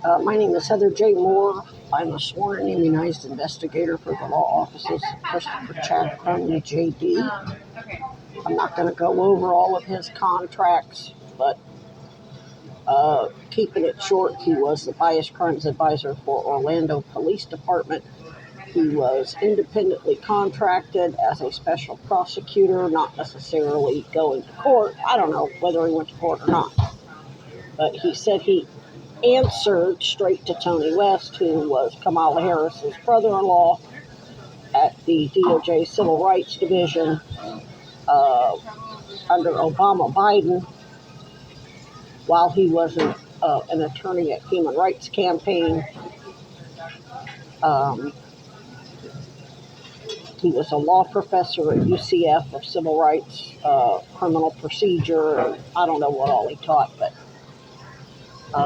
My name is Heather J. Moore. I'm a sworn and immunized investigator for the law offices of Christopher Chad Crumley, J.D. I'm not going to go over all of his contracts, but keeping it short, he was the bias crimes advisor for Orlando Police Department. He was independently contracted as a special prosecutor, not necessarily going to court. I don't know whether he went to court or not, but he said he answered straight to Tony West, who was Kamala Harris's brother-in-law at the DOJ Civil Rights Division under Obama Biden, while he was an attorney at Human Rights Campaign. He was a law professor at UCF of civil rights, criminal procedure, and I don't know what all he taught, but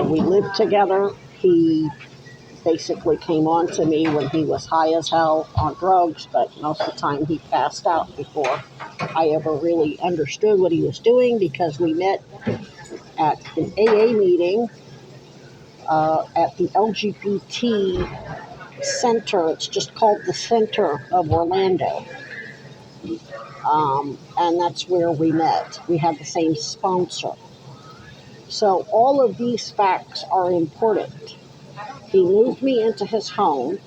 we lived together. He basically came on to me when he was high as hell on drugs, but most of the time he passed out before I ever really understood what he was doing, because we met at an AA meeting at the LGBT Center. It's just called the Center of Orlando. And that's where we met. We had the same sponsor. So all of these facts are important. He moved me into his home.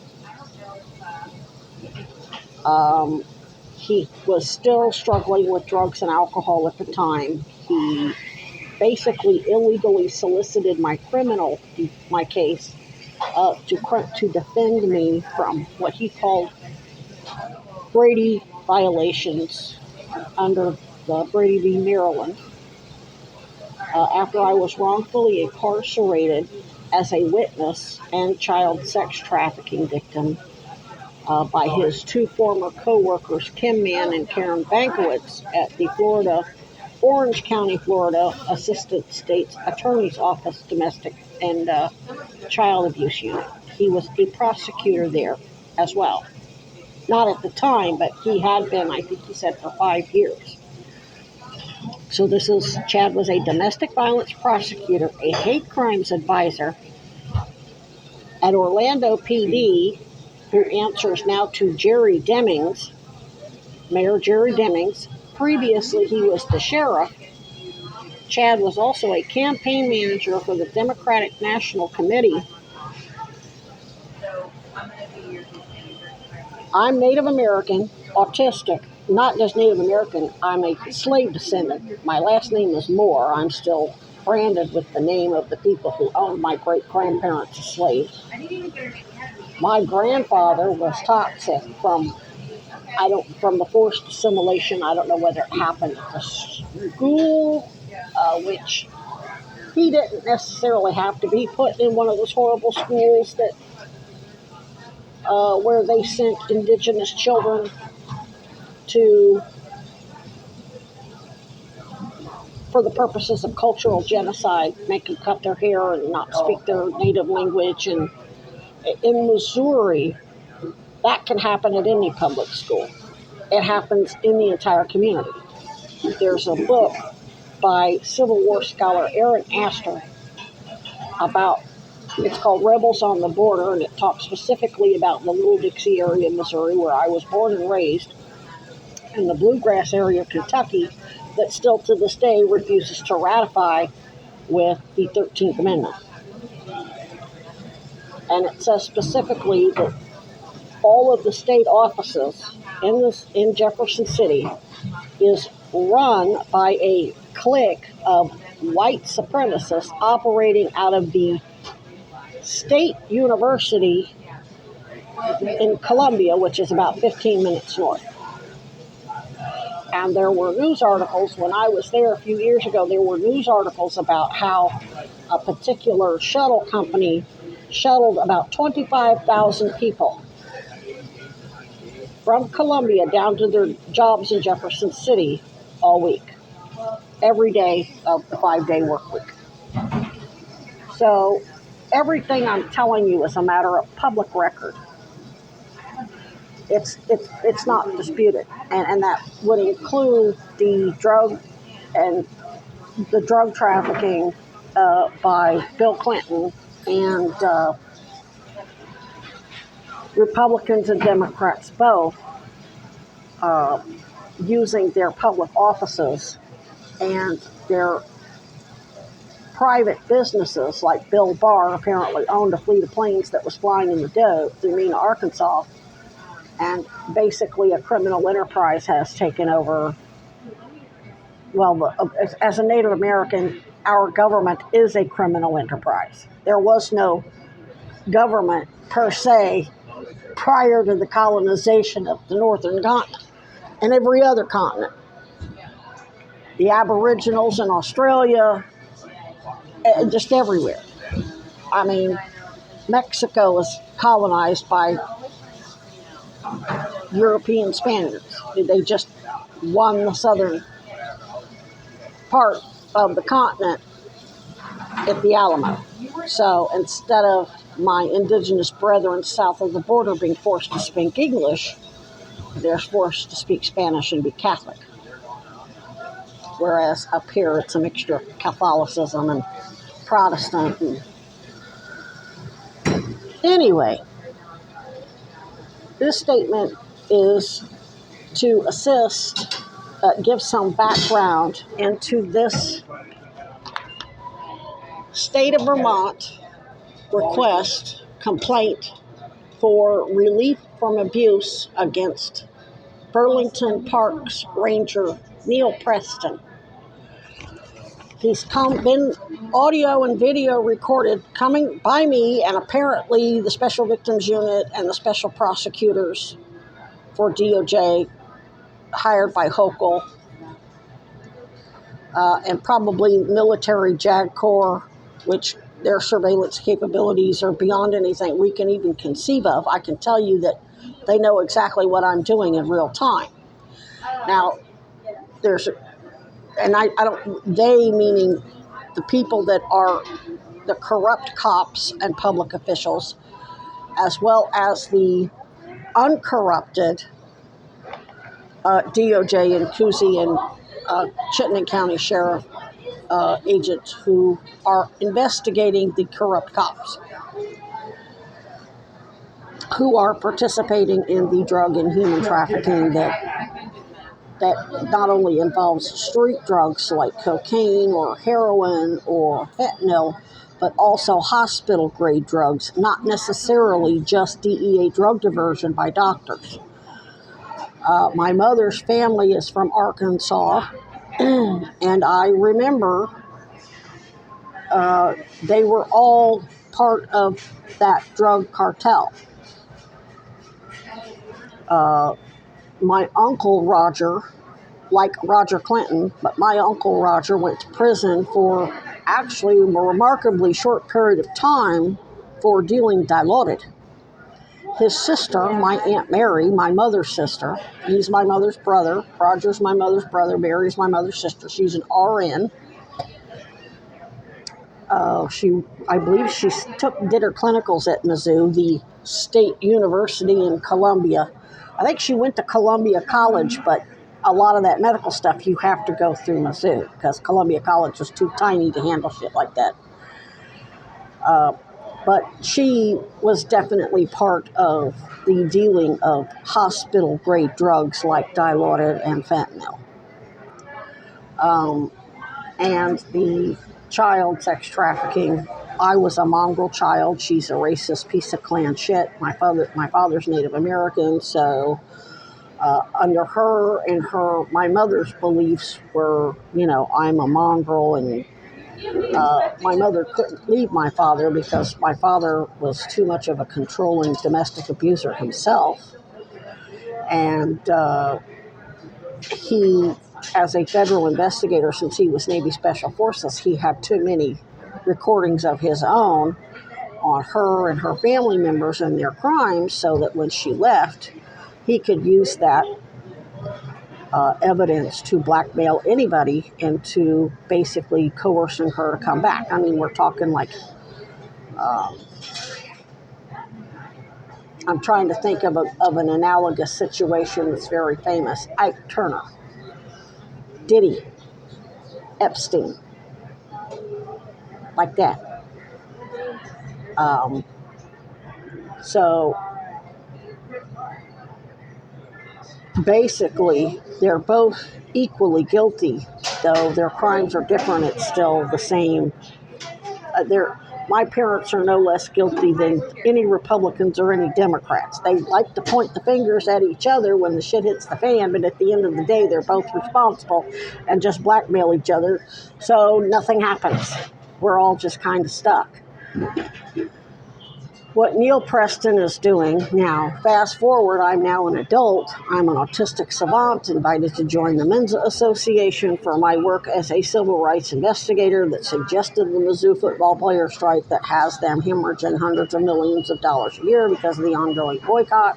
He was still struggling with drugs and alcohol at the time. He basically illegally solicited my case to defend me from what he called Brady violations under the Brady v. Maryland. After I was wrongfully incarcerated as a witness and child sex trafficking victim by his two former co-workers, Kim Mann and Karen Bankowitz, at the Orange County, Florida Assistant State's Attorney's Office Domestic and Child Abuse Unit. He was a prosecutor there as well. Not at the time, but he had been, I think he said, for 5 years. So Chad was a domestic violence prosecutor, a hate crimes advisor at Orlando PD, who answers now to Mayor Jerry Demings. Previously, he was the sheriff. Chad was also a campaign manager for the Democratic National Committee. I'm Native American, autistic, not just Native American, I'm a slave descendant. My last name is Moore. I'm still branded with the name of the people who owned my great-grandparents as slaves. My grandfather was toxic from the forced assimilation. I don't know whether it happened at the school, which he didn't necessarily have to be put in one of those horrible schools that where they sent indigenous children for the purposes of cultural genocide, make them cut their hair and not speak their native language. And in Missouri, that can happen at any public school. It happens in the entire community. There's a book by Civil War scholar Aaron Astor it's called Rebels on the Border, and it talks specifically about the Little Dixie area of Missouri, where I was born and raised, and the Bluegrass area of Kentucky, that still to this day refuses to ratify with the 13th Amendment. And it says specifically that all of the state offices in Jefferson City is run by a clique of white supremacists operating out of the State University in Columbia, which is about 15 minutes north. And there were news articles, when I was there a few years ago, there were news articles about how a particular shuttle company shuttled about 25,000 people from Columbia down to their jobs in Jefferson City all week, every day of the 5-day work week. So everything I'm telling you is a matter of public record. It's not disputed, and that would include the drug trafficking by Bill Clinton And Republicans and Democrats both using their public offices and their private businesses, like Bill Barr apparently owned a fleet of planes that was flying in the dough through Mena, Arkansas, and basically a criminal enterprise has taken over. Well, as a Native American, our government is a criminal enterprise. There was no government per se prior to the colonization of the northern continent and every other continent. The Aboriginals in Australia, just everywhere. I mean, Mexico was colonized by European Spaniards. They just won the southern part of the continent at the Alamo. So instead of my indigenous brethren south of the border being forced to speak English, they're forced to speak Spanish and be Catholic. Whereas up here it's a mixture of Catholicism and Protestant. Anyway, this statement is to assist, give some background into this state of Vermont complaint for relief from abuse against Burlington Parks Ranger Neil Preston. He's been audio and video recorded coming by me and apparently the Special Victims Unit and the Special Prosecutors for DOJ hired by Hochul and probably military JAG Corps, which their surveillance capabilities are beyond anything we can even conceive of. I can tell you that they know exactly what I'm doing in real time. Now, I don't, they meaning the people that are the corrupt cops and public officials, as well as the uncorrupted DOJ and Cousy and Chittenden County Sheriff agents who are investigating the corrupt cops who are participating in the drug and human trafficking that not only involves street drugs like cocaine or heroin or fentanyl, but also hospital-grade drugs, not necessarily just DEA drug diversion by doctors. My mother's family is from Arkansas, and I remember they were all part of that drug cartel. My uncle Roger, like Roger Clinton, but my uncle Roger went to prison for actually a remarkably short period of time for dealing dilaudid. His sister, my Aunt Mary, my mother's sister, he's my mother's brother, Roger's my mother's brother, Mary's my mother's sister, she's an RN. I believe she did her clinicals at Mizzou, the state university in Columbia. I think she went to Columbia College, but a lot of that medical stuff you have to go through Mizzou because Columbia College is too tiny to handle shit like that. But she was definitely part of the dealing of hospital-grade drugs like dilaudid and fentanyl. And the child sex trafficking. I was a mongrel child. She's a racist piece of Klan shit. My father's Native American, so under her and my mother's beliefs were, I'm a mongrel, and my mother couldn't leave my father because my father was too much of a controlling domestic abuser himself. And he, as a federal investigator, since he was Navy Special Forces, he had too many recordings of his own on her and her family members and their crimes so that when she left, he could use that evidence to blackmail anybody into basically coercing her to come back. I mean, we're talking like, I'm trying to think of an analogous situation that's very famous. Ike Turner, Diddy, Epstein, like that. Um, so basically, they're both equally guilty, though their crimes are different. It's still the same. My parents are no less guilty than any Republicans or any Democrats. They like to point the fingers at each other when the shit hits the fan, but at the end of the day, they're both responsible and just blackmail each other, so nothing happens. We're all just kind of stuck. What Neil Preston is doing now, fast forward, I'm now an adult. I'm an autistic savant, invited to join the Mensa Association for my work as a civil rights investigator that suggested the Mizzou football player strike that has them hemorrhaging hundreds of millions of dollars a year because of the ongoing boycott.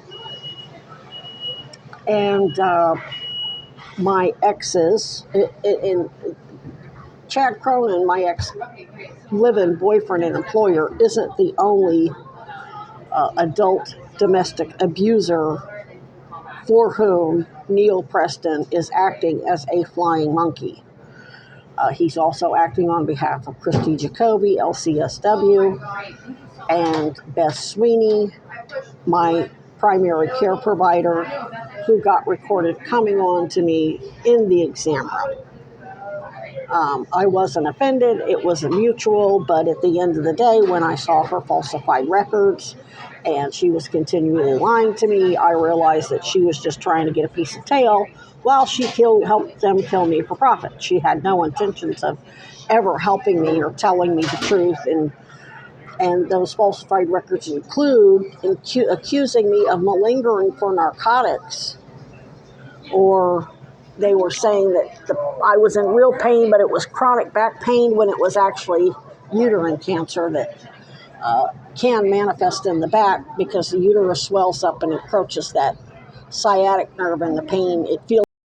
And my exes, in Chad Cronin, my ex-live-in boyfriend and employer, isn't the only adult domestic abuser for whom Neil Preston is acting as a flying monkey. He's also acting on behalf of Christy Jacoby, LCSW, and Beth Sweeney, my primary care provider, who got recorded coming on to me in the exam room. I wasn't offended. It was a mutual, but at the end of the day, when I saw her falsified records and she was continually lying to me, I realized that she was just trying to get a piece of tail while she helped them kill me for profit. She had no intentions of ever helping me or telling me the truth, and those falsified records include accusing me of malingering for narcotics, or they were saying that I was in real pain, but it was chronic back pain when it was actually uterine cancer that can manifest in the back because the uterus swells up and encroaches that sciatic nerve, and the pain, it feels